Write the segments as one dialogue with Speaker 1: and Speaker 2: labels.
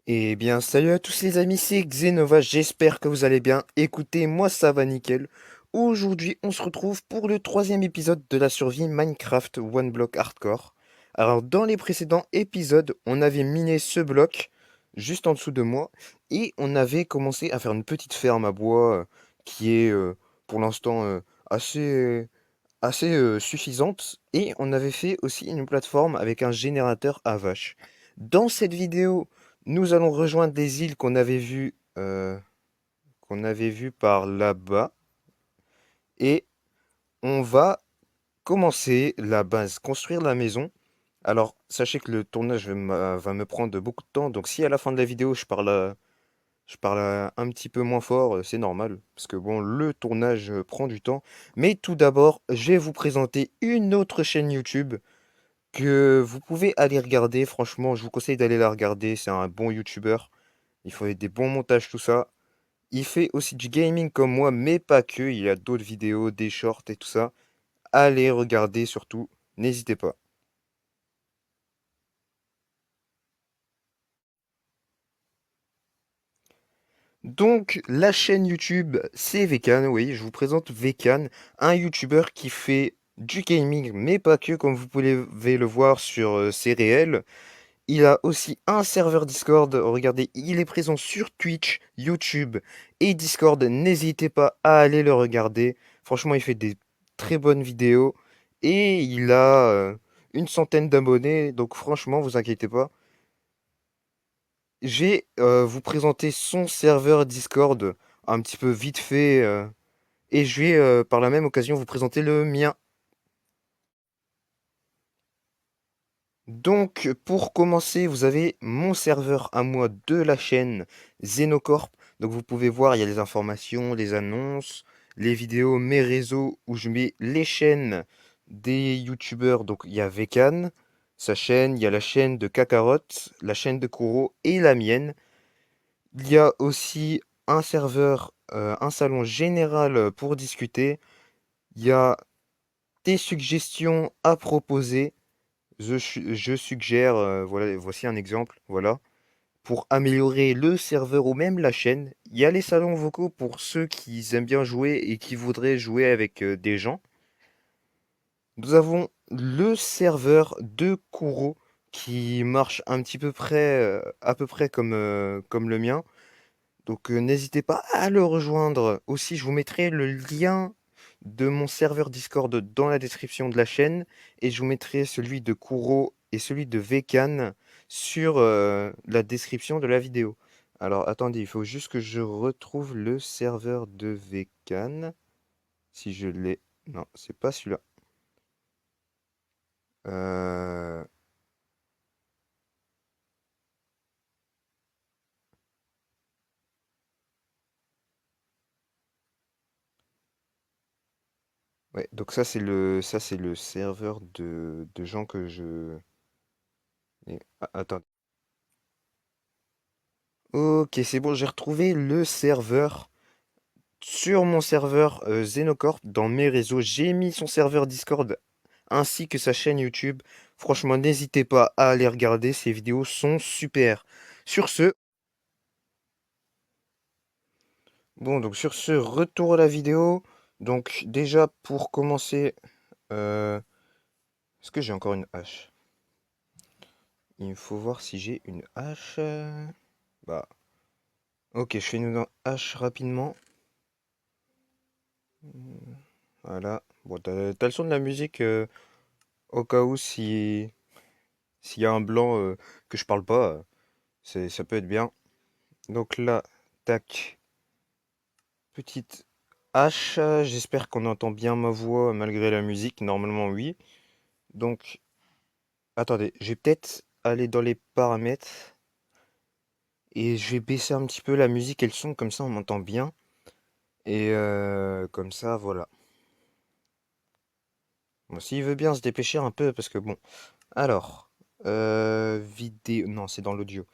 Speaker 1: Eh bien, salut à tous les amis, c'est Xenova, j'espère que vous allez bien. Écoutez, moi ça va nickel. Aujourd'hui, on se retrouve pour le troisième épisode de la survie Minecraft One Block Hardcore. Alors, dans les précédents épisodes, on avait miné ce bloc juste en dessous de moi et on avait commencé à faire une petite ferme à bois qui est pour l'instant assez suffisante et on avait fait aussi une plateforme avec un générateur à vaches. Dans cette vidéo, nous allons rejoindre des îles qu'on avait vues par là-bas et on va commencer la base, construire la maison. Alors, sachez que le tournage va me prendre beaucoup de temps, donc si à la fin de la vidéo je parle un petit peu moins fort, c'est normal, parce que bon, le tournage prend du temps. Mais tout d'abord, je vais vous présenter une autre chaîne YouTube que vous pouvez aller regarder. Franchement, je vous conseille d'aller la regarder. C'est un bon YouTuber. Il fait des bons montages, tout ça. Il fait aussi du gaming comme moi, mais pas que. Il y a d'autres vidéos, des shorts et tout ça. Allez regarder surtout. N'hésitez pas. Donc, la chaîne YouTube, c'est Vekan. Oui, je vous présente Vekan, un YouTuber qui fait du gaming, mais pas que, comme vous pouvez le voir sur ses réels. Il a aussi un serveur Discord. Regardez, il est présent sur Twitch, YouTube et Discord. N'hésitez pas à aller le regarder. Franchement, il fait des très bonnes vidéos et il a une centaine d'abonnés. Donc franchement, vous inquiétez pas. Je vais vous présenter son serveur Discord un petit peu vite fait et je vais par la même occasion vous présenter le mien. Donc, pour commencer, vous avez mon serveur à moi de la chaîne Xenocorp. Donc, vous pouvez voir, il y a les informations, les annonces, les vidéos, mes réseaux où je mets les chaînes des youtubeurs. Donc, il y a Vekan, sa chaîne, il y a la chaîne de Kakarot, la chaîne de Kuro et la mienne. Il y a aussi un serveur, un salon général pour discuter. Il y a des suggestions à proposer. Je suggère, voilà, voici un exemple, voilà. Pour améliorer le serveur ou même la chaîne, il y a les salons vocaux pour ceux qui aiment bien jouer et qui voudraient jouer avec des gens. Nous avons le serveur de Kuro qui marche un petit peu près, à peu près comme le mien. Donc n'hésitez pas à le rejoindre. Aussi, je vous mettrai le lien de mon serveur Discord dans la description de la chaîne et je vous mettrai celui de Kuro et celui de Vekan sur la description de la vidéo. Alors attendez, il faut juste que je retrouve le serveur de Vekan. Si je l'ai. Non, c'est pas celui-là. Euh, Ouais, donc ça c'est le serveur de gens que je. Attends. Ok, c'est bon, j'ai retrouvé le serveur. Sur mon serveur Xenocorp, dans mes réseaux, j'ai mis son serveur Discord ainsi que sa chaîne YouTube. Franchement, n'hésitez pas à aller regarder, ces vidéos sont super. Sur ce, sur ce, retour à la vidéo. Donc déjà, pour commencer, euh, est-ce que j'ai encore une hache? Il faut voir si j'ai une hache. Bah, ok, je fais une hache rapidement. Voilà. Bon, t'as le son de la musique au cas où s'il y a un blanc que je parle pas, ça peut être bien. Donc là, tac, petite hache. J'espère qu'on entend bien ma voix malgré la musique. Normalement, oui. Donc, attendez, je vais peut-être aller dans les paramètres et je vais baisser un petit peu la musique et le son, comme ça on m'entend bien. Et comme ça, voilà. Bon, s'il veut bien se dépêcher un peu, parce que bon. Alors, vidéo. Non, c'est dans l'audio.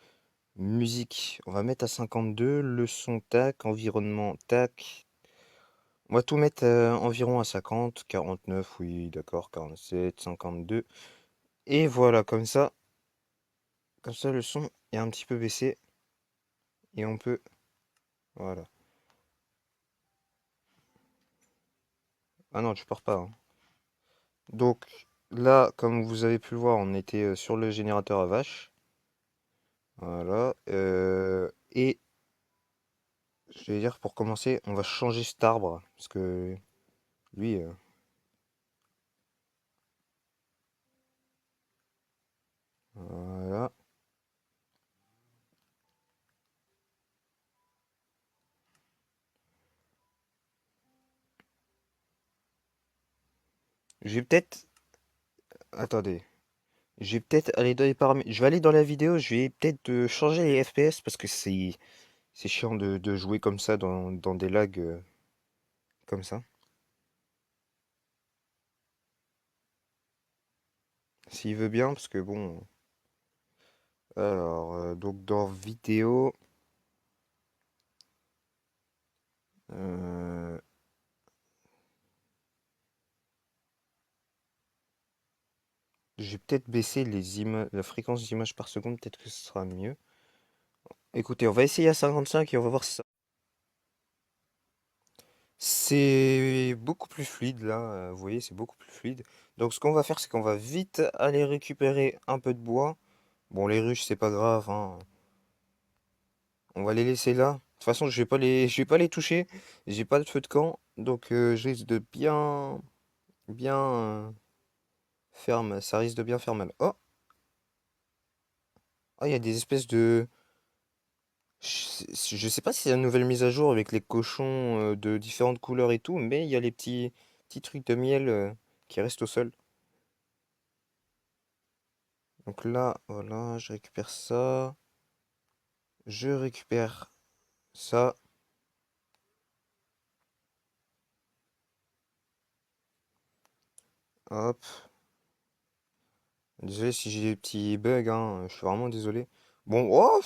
Speaker 1: Musique, on va mettre à 52. Le son, tac. Environnement, tac. On va tout mettre environ à 50. 49, oui, d'accord. 47, 52. Et voilà, comme ça, le son est un petit peu baissé. Et on peut... Voilà. Ah non, tu pars pas, hein. Donc là, comme vous avez pu le voir, on était sur le générateur à vache. Voilà. Et je vais dire pour commencer, on va changer cet arbre. Parce que lui, voilà. Je vais peut-être... Attendez. Je vais peut-être aller dans les paramètres. Je vais aller dans la vidéo, je vais peut-être changer les FPS parce que c'est chiant de jouer comme ça dans des lags comme ça. S'il veut bien, parce que bon. Alors, donc dans vidéo, euh, je vais peut-être baisser la fréquence d'images par seconde, peut-être que ce sera mieux. Écoutez, on va essayer à 55 et on va voir si ça. C'est beaucoup plus fluide là, vous voyez, c'est beaucoup plus fluide. Donc ce qu'on va faire, c'est qu'on va vite aller récupérer un peu de bois. Bon, les ruches, c'est pas grave, hein. On va les laisser là. De toute façon, je vais pas les toucher. J'ai pas de feu de camp, donc je risque de bien ça risque de bien faire mal. Oh, il y a des espèces de, je sais pas si c'est une nouvelle mise à jour avec les cochons de différentes couleurs et tout, mais il y a les petits trucs de miel qui restent au sol. Donc là, voilà, je récupère ça, je récupère ça. Hop. Désolé si j'ai des petits bugs, hein, je suis vraiment désolé. Bon, oh,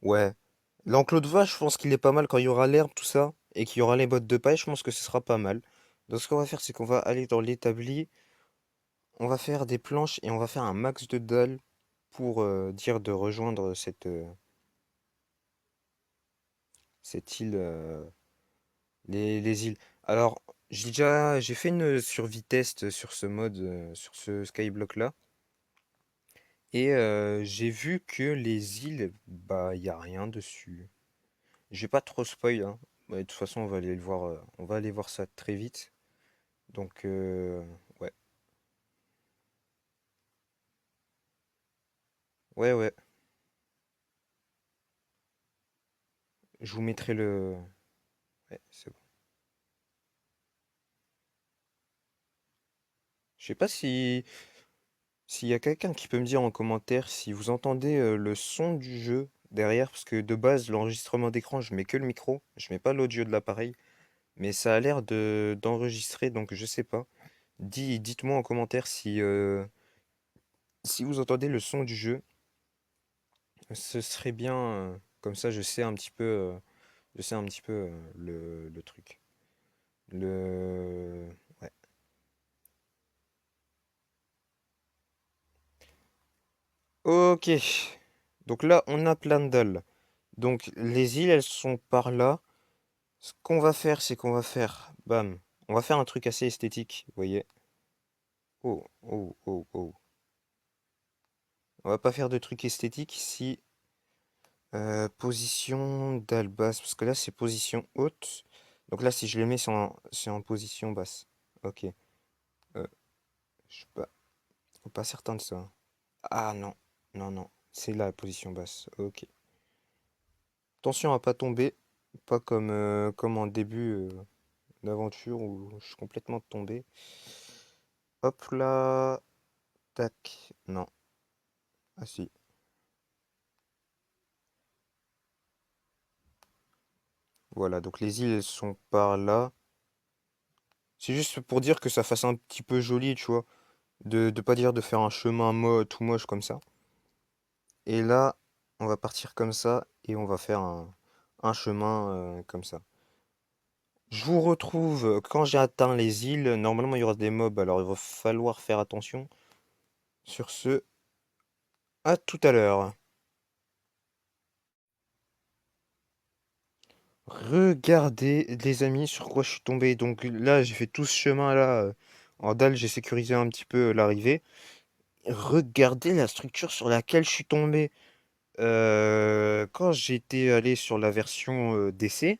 Speaker 1: ouais. L'enclos de vache, je pense qu'il est pas mal quand il y aura l'herbe, tout ça, et qu'il y aura les bottes de paille, je pense que ce sera pas mal. Donc ce qu'on va faire, c'est qu'on va aller dans l'établi, on va faire des planches et on va faire un max de dalles pour dire de rejoindre cette île, les îles. Alors, j'ai fait une survie test sur ce mode, sur ce skyblock là. Et j'ai vu que les îles, bah, il y a rien dessus. Je vais pas trop spoil, hein. Ouais, de toute façon, on va aller voir ça très vite. Donc, ouais, ouais, je vous mettrai le. Ouais, c'est bon. Je sais pas si s'il y a quelqu'un qui peut me dire en commentaire si vous entendez le son du jeu derrière, parce que de base, l'enregistrement d'écran, je mets que le micro, je mets pas l'audio de l'appareil, mais ça a l'air de d'enregistrer, donc je sais pas. Dites-moi en commentaire si vous entendez le son du jeu. Ce serait bien, comme ça je sais un petit peu le truc. Le... Ouais. Ok. Donc là, on a plein de dalles. Donc les îles, elles sont par là. Ce qu'on va faire, c'est qu'on va faire... Bam. On va faire un truc assez esthétique, vous voyez. Oh, oh, oh, oh. On va pas faire de truc esthétique si... position dalle basse, parce que là, c'est position haute. Donc là, si je les mets, c'est en position basse. Ok. Euh, je suis pas certain de ça. Ah non, non, non. C'est la position basse. Ok. Attention à pas tomber. Pas comme en début d'aventure où je suis complètement tombé. Hop là. Tac. Non. Ah si. Voilà, donc les îles elles sont par là. C'est juste pour dire que ça fasse un petit peu joli, tu vois. De pas dire de faire un chemin tout moche comme ça. Et là, on va partir comme ça et on va faire un chemin comme ça. Je vous retrouve quand j'ai atteint les îles. Normalement, il y aura des mobs, alors il va falloir faire attention. Sur ce, à tout à l'heure. Regardez, les amis, sur quoi je suis tombé. Donc là, j'ai fait tout ce chemin-là. En dalle, j'ai sécurisé un petit peu l'arrivée. Regardez la structure sur laquelle je suis tombé. Quand j'étais allé sur la version d'essai,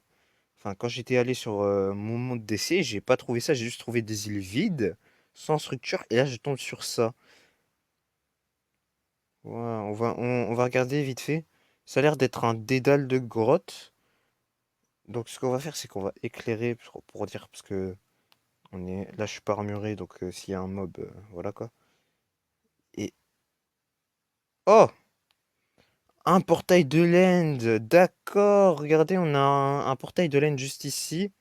Speaker 1: enfin, quand j'étais allé sur mon mode d'essai, j'ai pas trouvé ça. J'ai juste trouvé des îles vides, sans structure. Et là, je tombe sur ça. Ouais, on va regarder vite fait. Ça a l'air d'être un dédale de grotte. Donc, ce qu'on va faire, c'est qu'on va éclairer pour dire, parce que là, je suis pas armuré, donc s'il y a un mob, voilà quoi. Et oh, un portail de l'end. D'accord. Regardez, on a un portail de l'end juste ici,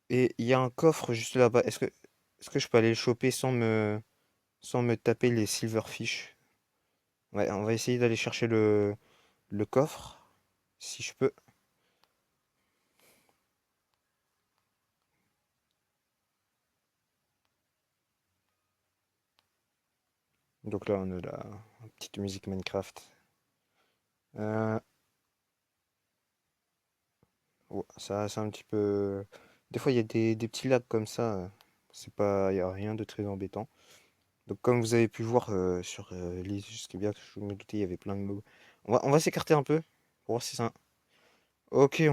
Speaker 1: et il y a un coffre juste là-bas. Est-ce que je peux aller le choper sans me taper les silverfish? Ouais, on va essayer d'aller chercher le coffre, si je peux. Donc là, on a la petite musique Minecraft. Euh, ouais, ça, c'est un petit peu. Des fois, il y a des petits lags comme ça. C'est pas, il y a rien de très embêtant. Donc, comme vous avez pu voir sur l'île, ce qui est bien, je me doutais, il y avait plein de mobs. On va s'écarter un peu pour voir si ça. Ok, des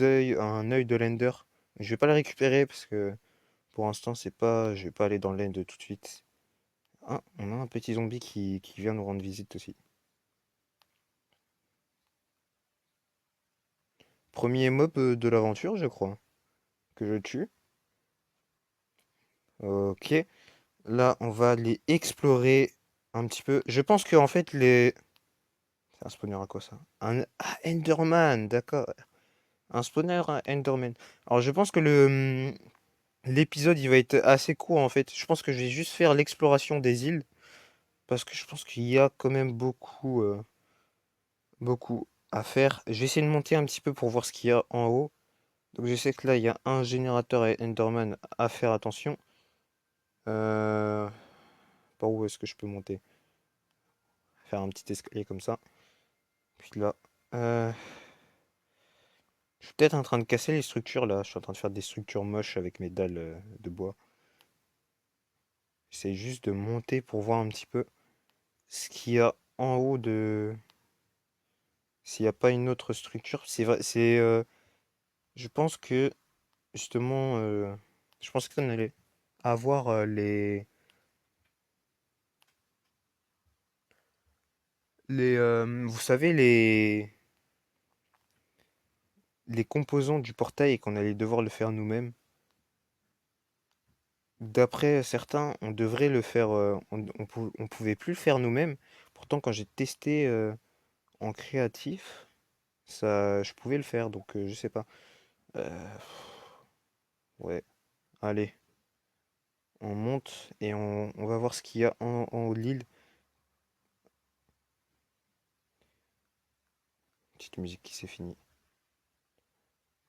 Speaker 1: œils, un œil de l'Ender. Je vais pas le récupérer parce que pour l'instant, c'est pas, je vais pas aller dans l'End tout de suite. Ah, on a un petit zombie qui vient nous rendre visite aussi. Premier mob de l'aventure, je crois, que je tue. Ok, là, on va aller explorer un petit peu. Je pense que en fait, les. C'est un spawner à quoi ça? Ah, Enderman, d'accord. Un spawner à Enderman. Alors, je pense que l'épisode, il va être assez court en fait. Je pense que je vais juste faire l'exploration des îles. Parce que je pense qu'il y a quand même beaucoup à faire. Je vais essayer de monter un petit peu pour voir ce qu'il y a en haut. Donc je sais que là, il y a un générateur à Enderman à faire attention. Euh, Par où est-ce que je peux monter? Faire un petit escalier comme ça. Puis là, euh, je suis peut-être en train de casser les structures là. Je suis en train de faire des structures moches avec mes dalles de bois. J'essaie juste de monter pour voir un petit peu ce qu'il y a en haut de. S'il n'y a pas une autre structure. C'est vrai, je pense que justement, je pense qu'on allait avoir vous savez, les composants du portail et qu'on allait devoir le faire nous-mêmes. D'après certains, on devrait le faire, on pouvait plus le faire nous-mêmes. Pourtant, quand j'ai testé en créatif, ça, je pouvais le faire, donc je sais pas. Euh, ouais, allez, on monte et on va voir ce qu'il y a en haut de l'île. Petite musique qui s'est finie.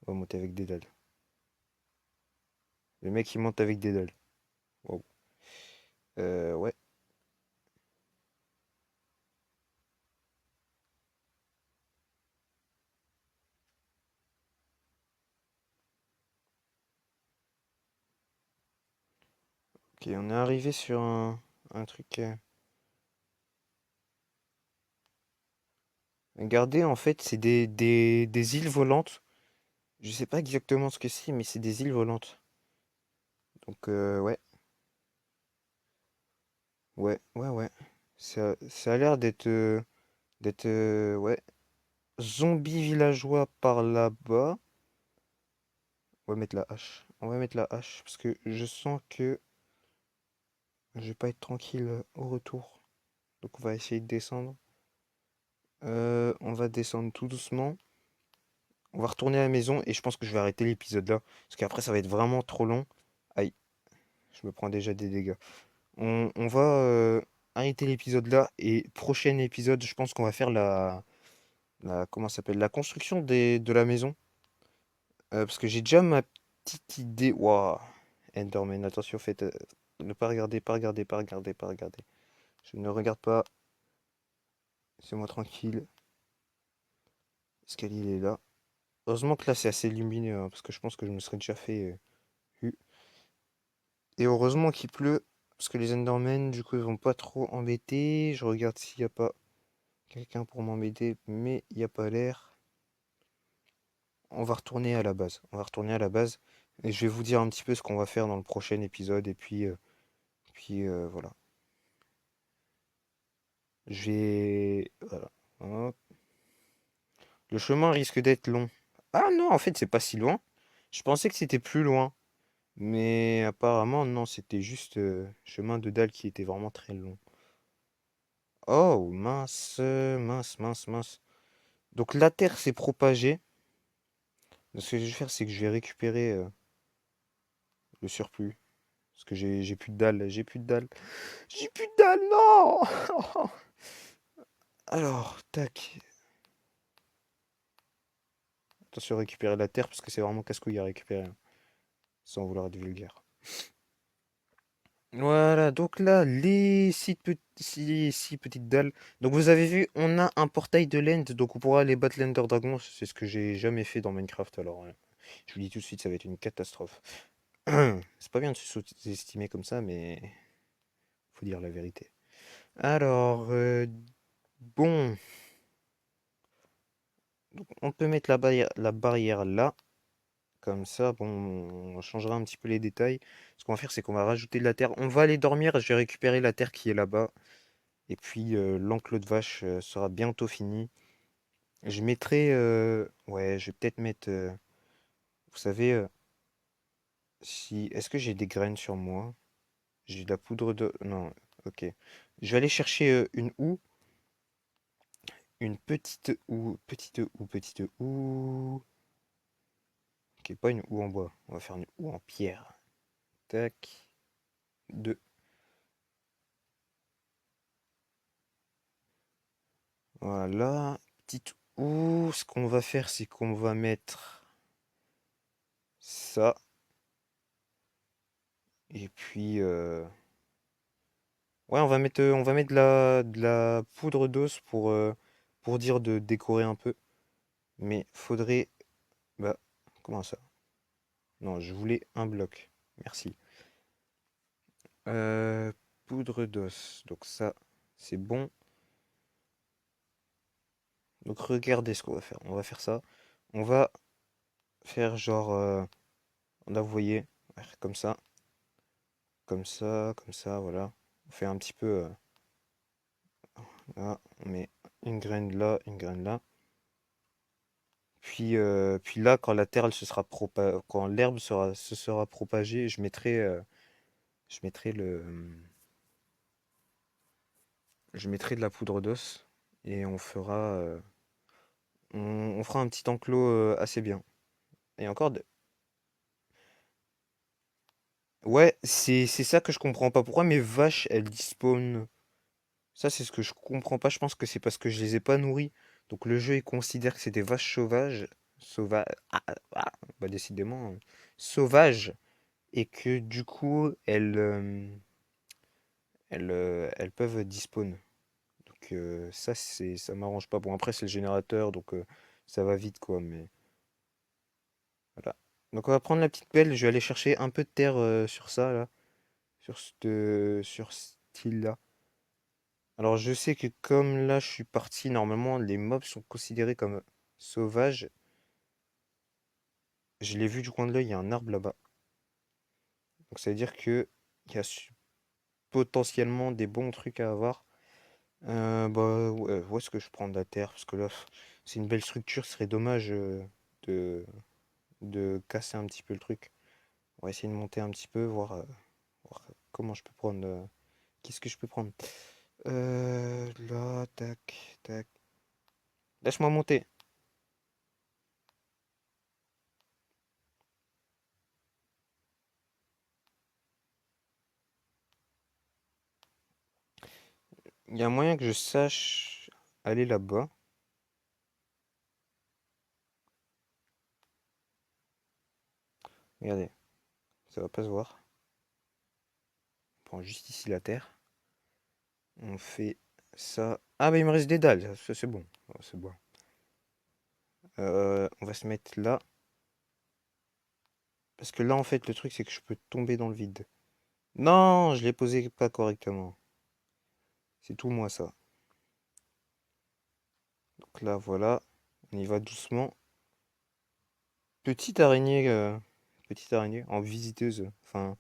Speaker 1: On va monter avec des dalles. Le mec il monte avec des dalles. Wow. Ouais. Ok, on est arrivé sur un truc. Regardez, en fait, c'est des îles volantes. Je sais pas exactement ce que c'est, mais c'est des îles volantes. Donc, ouais, ouais. Ça a l'air ouais, zombie villageois par là-bas. On va mettre la hache. On va mettre la hache parce que je sens que je vais pas être tranquille au retour. Donc, on va essayer de descendre. On va descendre tout doucement. On va retourner à la maison et je pense que je vais arrêter l'épisode là. Parce qu'après, ça va être vraiment trop long. Aïe, je me prends déjà des dégâts. On va arrêter l'épisode là et prochain épisode, je pense qu'on va faire comment ça s'appelle, la construction de la maison. Parce que j'ai déjà ma petite idée. Waouh, Enderman, attention, faites ne pas regarder, pas regarder, pas regarder, pas regarder. Je ne regarde pas, c'est moi tranquille. L'escalier, il est là. Heureusement que là, c'est assez lumineux, hein, parce que je pense que je me serais déjà fait eu. Et heureusement qu'il pleut, parce que les Endermen, du coup, ils vont pas trop embêter. Je regarde s'il n'y a pas quelqu'un pour m'embêter, mais il n'y a pas l'air. On va retourner à la base. On va retourner à la base. Et je vais vous dire un petit peu ce qu'on va faire dans le prochain épisode. Et puis voilà. Voilà. Hop. Le chemin risque d'être long. Ah non, en fait, c'est pas si loin. Je pensais que c'était plus loin. Mais apparemment, non, c'était juste chemin de dalle qui était vraiment très long. Oh, mince, mince, mince, mince. Donc la terre s'est propagée. Donc, ce que je vais faire, c'est que je vais récupérer le surplus. Parce que j'ai plus de dalle, j'ai plus de dalle. J'ai plus de dalle, non! Alors, tac. Attention à récupérer la terre parce que c'est vraiment casse-couille à récupérer, hein, sans vouloir être vulgaire. Voilà, donc là, les six petites dalles. Donc vous avez vu, on a un portail de l'End, donc on pourra aller battre l'Ender Dragon. C'est ce que j'ai jamais fait dans Minecraft, alors je vous dis tout de suite, ça va être une catastrophe. C'est pas bien de se sous-estimer comme ça, mais faut dire la vérité. Alors, bon, donc on peut mettre la barrière là, comme ça, bon, on changera un petit peu les détails. Ce qu'on va faire, c'est qu'on va rajouter de la terre. On va aller dormir, je vais récupérer la terre qui est là-bas. Et puis l'enclos de vache sera bientôt fini. Je mettrai, ouais, je vais peut-être mettre, vous savez, si, est-ce que j'ai des graines sur moi? J'ai de la poudre de, non, ok. Je vais aller chercher une houe. Une petite houe, petite houe, petite houe. Ok, pas une houe en bois. On va faire une houe en pierre. Tac. Deux. Voilà. Petite houe. Ce qu'on va faire, c'est qu'on va mettre ça. Et puis, ouais, on va mettre de la poudre d'os pour dire de décorer un peu. Mais faudrait, bah, comment ça? Non, je voulais un bloc. Merci. Euh, Poudre d'os. Donc ça, c'est bon. Donc regardez ce qu'on va faire. On va faire ça. On va faire genre... là, vous voyez, on va faire comme ça, voilà. On fait un petit peu... là, on met une graine là, une graine là. Puis là, quand la terre elle quand l'herbe se sera propagée, je mettrai je mettrai de la poudre d'os et on fera un petit enclos assez bien. Et encore, ouais, c'est ça que je comprends pas. Pourquoi mes vaches, elles despawnent? Ça, c'est ce que je comprends pas. Je pense que c'est parce que je les ai pas nourries. Donc le jeu, il considère que c'est des vaches sauvages. Sauvages. Bah décidément, sauvages. Et que du coup, elles peuvent despawn. Donc ça m'arrange pas. Bon, après, c'est le générateur, donc ça va vite, quoi. Mais voilà. Donc on va prendre la petite pelle. Je vais aller chercher un peu de terre sur ça, là. Sur ce île-là. Alors je sais que comme là je suis parti, normalement les mobs sont considérés comme sauvages. Je l'ai vu du coin de l'œil, il y a un arbre là-bas. Donc ça veut dire que il y a potentiellement des bons trucs à avoir. Bah ouais, où est-ce que je prends de la terre? Parce que là, c'est une belle structure, ce serait dommage de, de casser un petit peu le truc. On va essayer de monter un petit peu, voir comment je peux prendre. Qu'est-ce que je peux prendre? Là, tac, tac. Laisse-moi monter. Il y a moyen que je sache aller là-bas. Regardez, ça va pas se voir. On prend juste ici la terre. On fait ça. Ah bah il me reste des dalles, ça c'est bon. Oh, c'est bon. On va se mettre là. Parce que là, en fait, le truc, c'est que je peux tomber dans le vide. Non, je l'ai posé pas correctement. C'est tout moi, ça. Donc là, voilà. On y va doucement. Petite araignée en visiteuse. Enfin,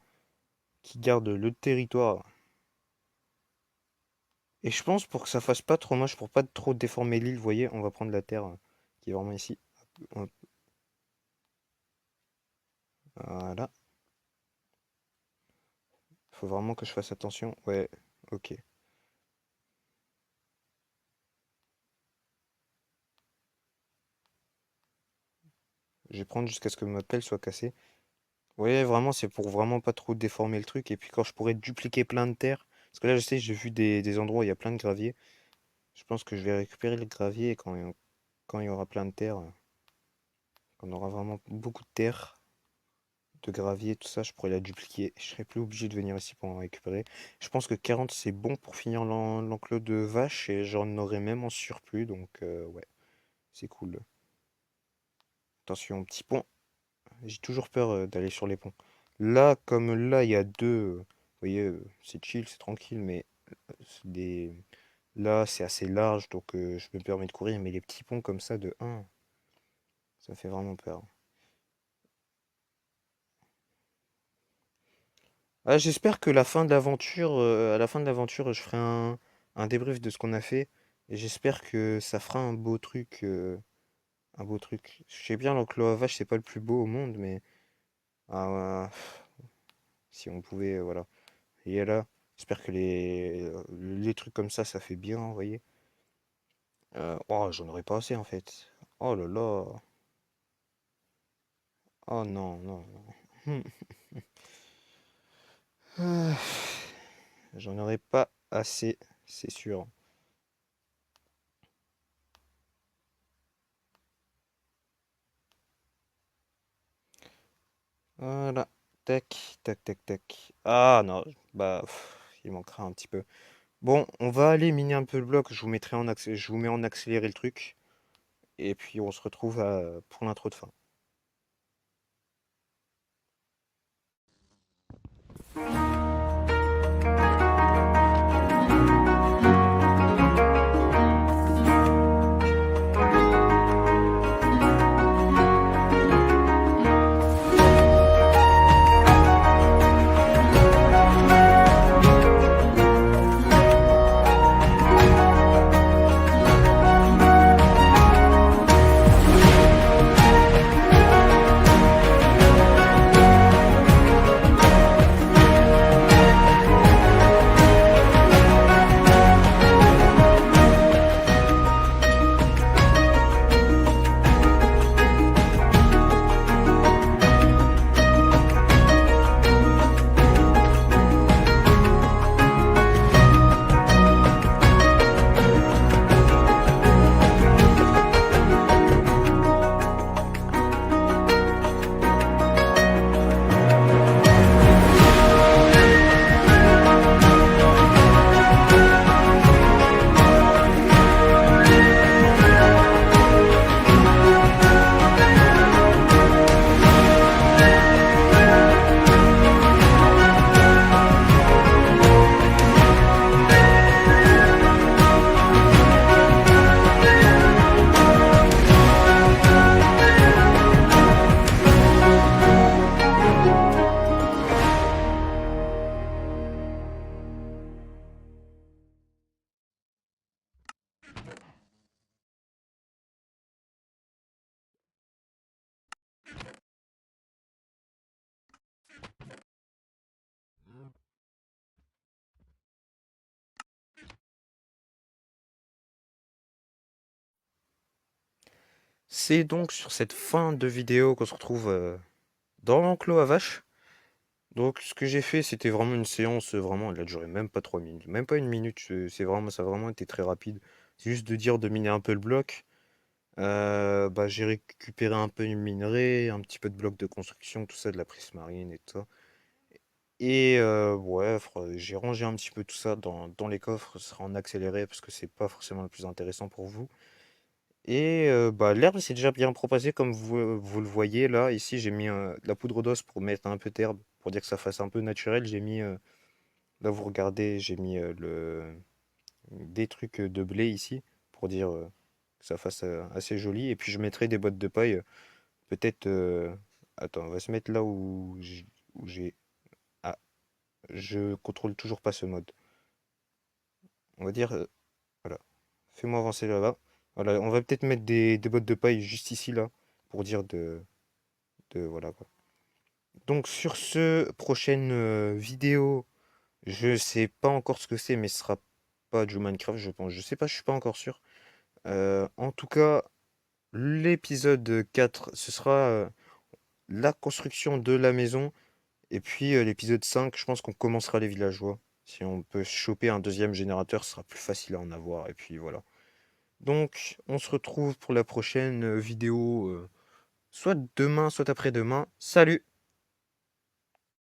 Speaker 1: qui garde le territoire. Et je pense pour que ça fasse pas trop moche, pour pas trop déformer l'île, vous voyez, on va prendre la terre qui est vraiment ici. Hop, voilà. Faut vraiment que je fasse attention. Ouais, ok. Je vais prendre jusqu'à ce que ma pelle soit cassée. Ouais, vraiment, c'est pour vraiment pas trop déformer le truc. Et puis quand je pourrais dupliquer plein de terre. Parce que là, je sais, j'ai vu des endroits où il y a plein de gravier. Je pense que je vais récupérer le gravier et quand il y aura plein de terre, quand on aura vraiment beaucoup de terre, de gravier, tout ça, je pourrais la dupliquer. Je serai plus obligé de venir ici pour en récupérer. Je pense que 40 c'est bon pour finir l'enclos de vache et j'en aurai même en surplus, donc ouais, c'est cool. Attention, petit pont. J'ai toujours peur d'aller sur les ponts. Là, comme là, il y a deux, vous voyez, c'est chill, c'est tranquille, mais c'est là, c'est assez large, donc je me permets de courir, mais les petits ponts comme ça de un, ça fait vraiment peur. Ah, j'espère que la fin de l'aventure, à la fin de l'aventure, je ferai un débrief de ce qu'on a fait. Et j'espère que ça fera un beau truc. Un beau truc. Je sais bien, l'enclos à vache, c'est pas le plus beau au monde, mais ah, si on pouvait, voilà. Et là, j'espère que les trucs comme ça fait bien, vous voyez. Oh, j'en aurais pas assez en fait. Oh là là. Oh non, non, non. Ah, j'en aurais pas assez, c'est sûr. Voilà. Tac, tac, tac, tac. Ah non, bah, il manquera un petit peu. Bon, on va aller miner un peu le bloc. Je vous mets en accéléré le truc. Et puis on se retrouve pour l'intro de fin. C'est donc sur cette fin de vidéo qu'on se retrouve dans l'enclos à vaches. Donc ce que j'ai fait, c'était vraiment une séance, vraiment, elle a duré même pas 3 minutes, même pas une minute, ça a vraiment été très rapide. C'est juste de dire de miner un peu le bloc. Bah, j'ai récupéré un peu de minerai, un petit peu de blocs de construction, tout ça, de la prismarine et tout ça. Et ouais, j'ai rangé un petit peu tout ça dans les coffres, ce sera en accéléré parce que c'est pas forcément le plus intéressant pour vous. Et bah, l'herbe, c'est déjà bien propagé comme vous le voyez là. Ici, j'ai mis de la poudre d'os pour mettre un peu d'herbe, pour dire que ça fasse un peu naturel. J'ai mis, là vous regardez, j'ai mis des trucs de blé ici, pour dire que ça fasse assez joli. Et puis je mettrai des bottes de paille, peut-être... attends, on va se mettre là où j'ai... Ah, je contrôle toujours pas ce mode. On va dire, voilà, fais-moi avancer là-bas. Voilà, on va peut-être mettre des bottes de paille juste ici là, pour dire voilà quoi. Donc sur ce, prochaine vidéo, je sais pas encore ce que c'est, mais ce sera pas du Minecraft, je pense. Je sais pas, je suis pas encore sûr. En tout cas, l'épisode 4 ce sera la construction de la maison. Et puis l'épisode 5 je pense qu'on commencera les villageois. Si on peut choper un deuxième générateur, ce sera plus facile à en avoir. Et puis voilà. Donc, on se retrouve pour la prochaine vidéo, soit demain, soit après-demain. Salut!